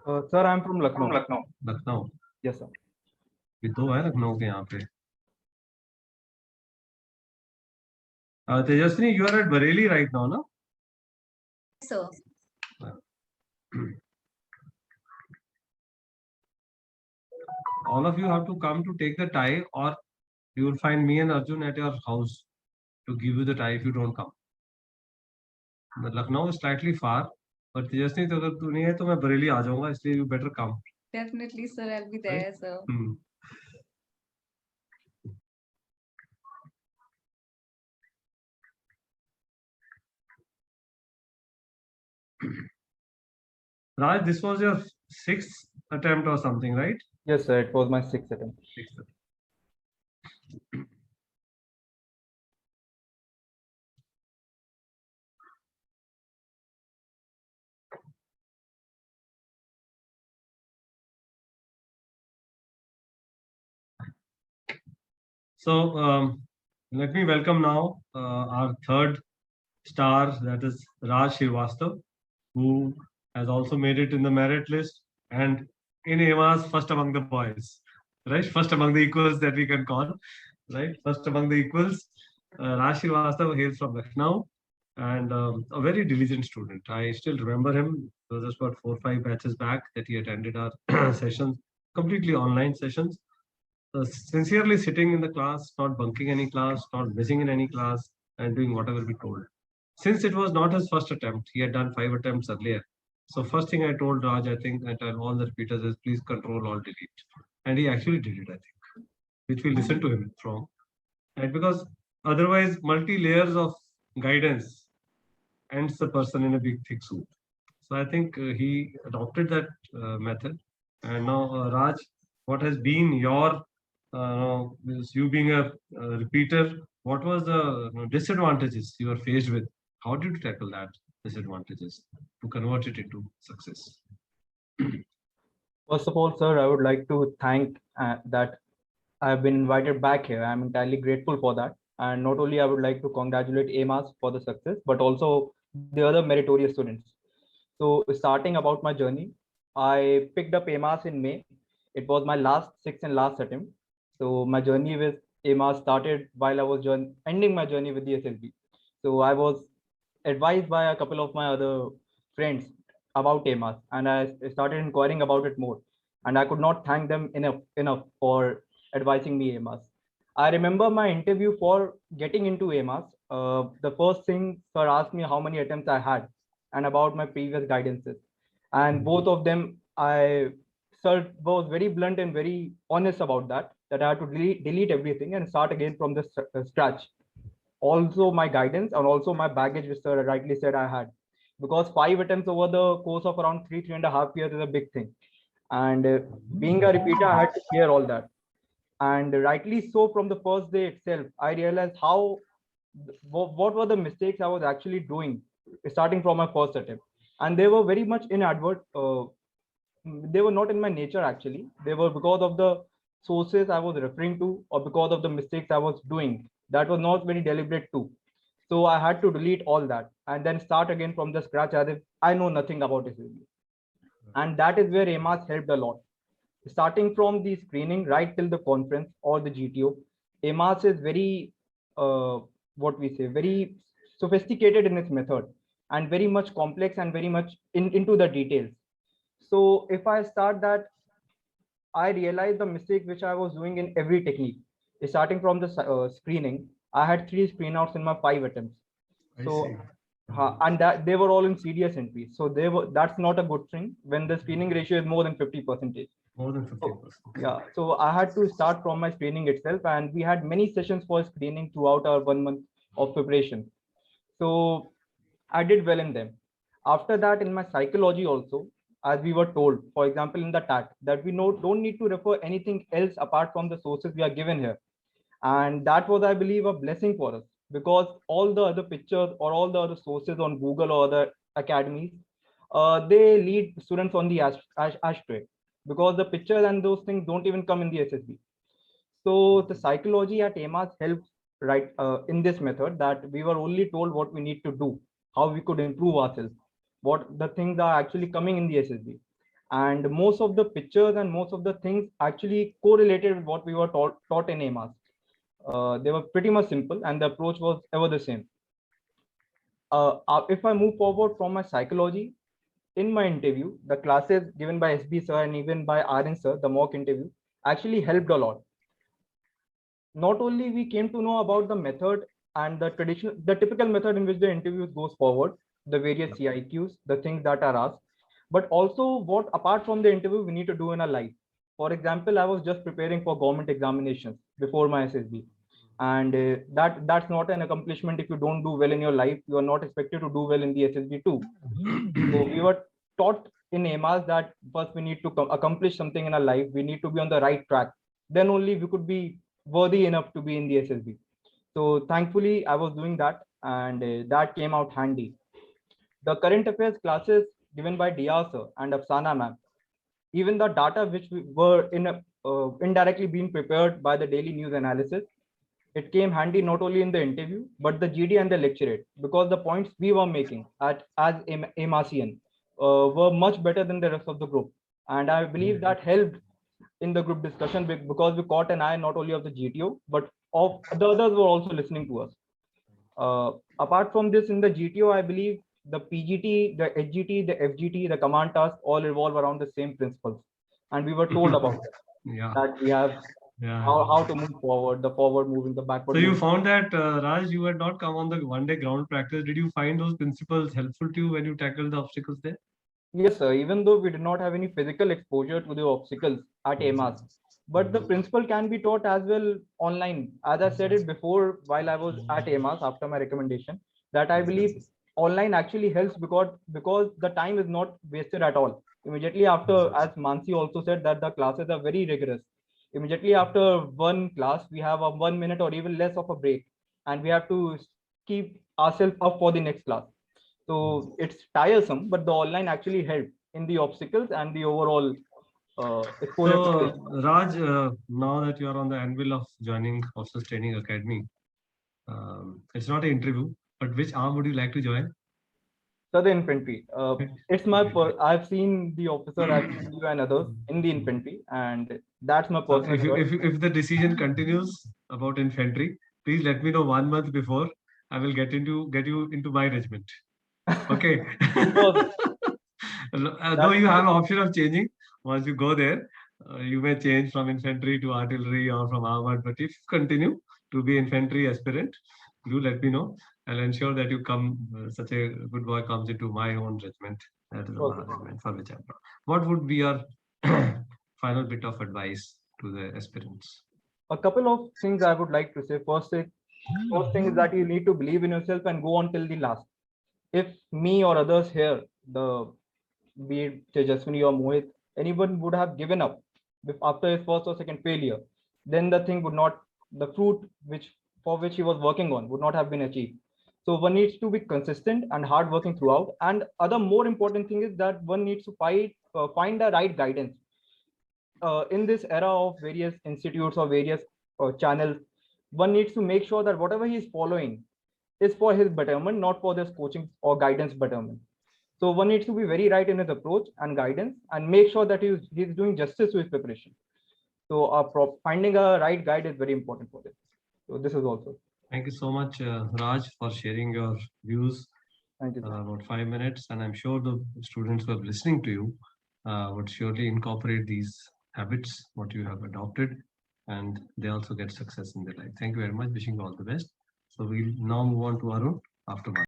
Sir, I'm from From Lucknow. Lucknow. Lucknow Yes, sir. भी तो है लखनऊ के यहाँ पे। Tejaswini, you are at Bareilly right now, no? Sir. All of you have to come to take the tie, or you will find me and Arjun at your house to give you the tie if you don't come. The Lucknow is slightly far, but Tejaswini तो अगर तू नहीं है तो मैं बरेली आ जाऊंगा, इसलिए you better come. Definitely, sir. I'll be there, sir. Raj, this was your 6th attempt or something, right? Yes, sir. It was my 6th attempt. 6th. So let me welcome now our third star, that is Raj Srivastav, who has also made it in the merit list and in AIMA's first among the boys, right? First among the equals that we can call, right? First among the equals. Raj Srivastav hails from Lucknow and a very diligent student. I still remember him. It was just about 4 or 5 batches back that he attended our sessions, completely online sessions. Sincerely sitting in the class, not bunking any class, not missing in any class, and doing whatever we told. Since it was not his first attempt, he had done 5 attempts earlier. So first thing I told Raj, I think, and tell all the repeaters is please control alt delete. And he actually did it, I think, which we listened to him from. And because otherwise multi-layers of guidance ends the person in a big thick suit. So I think he adopted that method. And now Raj, what has been your you being a repeater, what was the disadvantages you were faced with? How did you tackle that disadvantages to convert it into success? First of all, sir, I would like to thank that I've been invited back here. I'm entirely grateful for that. And not only I would like to congratulate AIMAS for the success, but also the other meritorious students. So starting about my journey, I picked up AIMAS in May. It was my sixth and last attempt. So my journey with AIMAS started while I was ending my journey with the SSB. So I was advised by a couple of my other friends about AIMAS, and I started inquiring about it more. And I could not thank them enough for advising me AIMAS. I remember my interview for getting into AIMAS. The first thing sir asked me how many attempts I had and about my previous guidances. And both of them, sir was very blunt and very honest about that I had to delete everything and start again from the scratch. Also my guidance and also my baggage, which sir rightly said I had, because 5 attempts over the course of around 3.5 years is a big thing. And being a repeater, I had to clear all that. And rightly so, from the first day itself, I realized what were the mistakes I was actually doing starting from my first attempt. And they were very much inadvertent. They were not in my nature actually. They were because of the sources I was referring to or because of the mistakes I was doing. That was not very deliberate too. So I had to delete all that and then start again from the scratch as if I know nothing about SSB. And that is where AIMAS helped a lot. Starting from the screening right till the conference or the GTO, AIMAS is very, very sophisticated in its method and very much complex and very much into the details. So if I start that, I realized the mistake which I was doing in every technique. Starting from the screening, I had 3 screenouts in my 5 attempts. And that they were all in CDS entries. So that's not a good thing when the screening ratio is more than 50%. More than 50%. Yeah. So I had to start from my screening itself, and we had many sessions for screening throughout our 1 month of preparation. So I did well in them. After that, in my psychology also, as we were told, for example, in the TAT, that we don't need to refer anything else apart from the sources we are given here. And that was, I believe, a blessing for us, because all the other pictures or all the other sources on Google or other academies, they lead students on the ashtray, because the pictures and those things don't even come in the SSB. So the psychology at AIMAS helped in this method, that we were only told what we need to do, how we could improve ourselves, what the things are actually coming in the SSB. and most of the pictures and most of the things actually correlated with what we were taught in AMAS. They were pretty much simple, and the approach was ever the same. If I move forward from my psychology, in my interview, the classes given by SB sir and even by RN sir, the mock interview, actually helped a lot. Not only we came to know about the method and the typical method in which the interview goes forward, the various CIQs, the things that are asked, but also what apart from the interview we need to do in our life. For example, I was just preparing for government examinations before my SSB, and that's not an accomplishment. If you don't do well in your life, you are not expected to do well in the SSB too. So we were taught in AMAS that first we need to accomplish something in our life. We need to be on the right track. Then only we could be worthy enough to be in the SSB. So thankfully, I was doing that, and that came out handy. The current affairs classes given by DR sir and Afsana ma'am, even the data which were indirectly being prepared by the daily news analysis, it came handy not only in the interview, but the GD and the lecturate, because the points we were making as AMASian were much better than the rest of the group. And I believe that helped in the group discussion because we caught an eye not only of the GTO, but of the others were also listening to us. Apart from this, in the GTO, I believe the PGT, the HGT, the FGT, the command task all revolve around the same principles. And we were told about that we have how to move forward, the forward moving, the backward. So you found that, Raj, you had not come on the one-day ground practice. Did you find those principles helpful to you when you tackled the obstacles there? Yes, sir. Even though we did not have any physical exposure to the obstacles at AMAS, but the principle can be taught as well online. As I said it before, while I was at AMAS after my recommendation, that I believe online actually helps because the time is not wasted at all. Immediately after, as Mansi also said, that the classes are very rigorous. Immediately after one class, we have a 1 minute or even less of a break, and we have to keep ourselves up for the next class. So it's tiresome, but the online actually helped in the obstacles and the overall exposure. So, Raj, now that you are on the anvil of joining Officers Training Academy, it's not an interview, but which arm would you like to join? So the infantry. It's my. I've seen the officer, I've seen you and others in the infantry, and that's my personal. If the decision continues about infantry, please let me know 1 month before. I will get you into my regiment. Okay. Though you have an option of changing once you go there, you may change from infantry to artillery or from armored. But if you continue to be infantry aspirant, do let me know. I'll ensure that you come. Such a good boy comes into my own regiment. That is the regiment for which I'm proud. What would be your final bit of advice to the aspirants? A couple of things I would like to say. First thing is that you need to believe in yourself and go on till the last. If me or others here, be it Tejaswini or Mohit, anyone would have given up after his first or second failure, then the thing would not, the fruit for which he was working on would not have been achieved. So one needs to be consistent and hardworking throughout. And other more important thing is that one needs to find the right guidance. In this era of various institutes or various channels, one needs to make sure that whatever he is following is for his betterment, not for this coaching or guidance betterment. So one needs to be very right in his approach and guidance and make sure that he's doing justice to his preparation. So finding a right guide is very important for this. So this is also. Thank you so much, Raj, for sharing your views. Thank you. About 5 minutes, and I'm sure the students who are listening to you would surely incorporate these habits, what you have adopted, and they also get success in their life. Thank you very much. Wishing you all the best. So we'll now move on to Arun after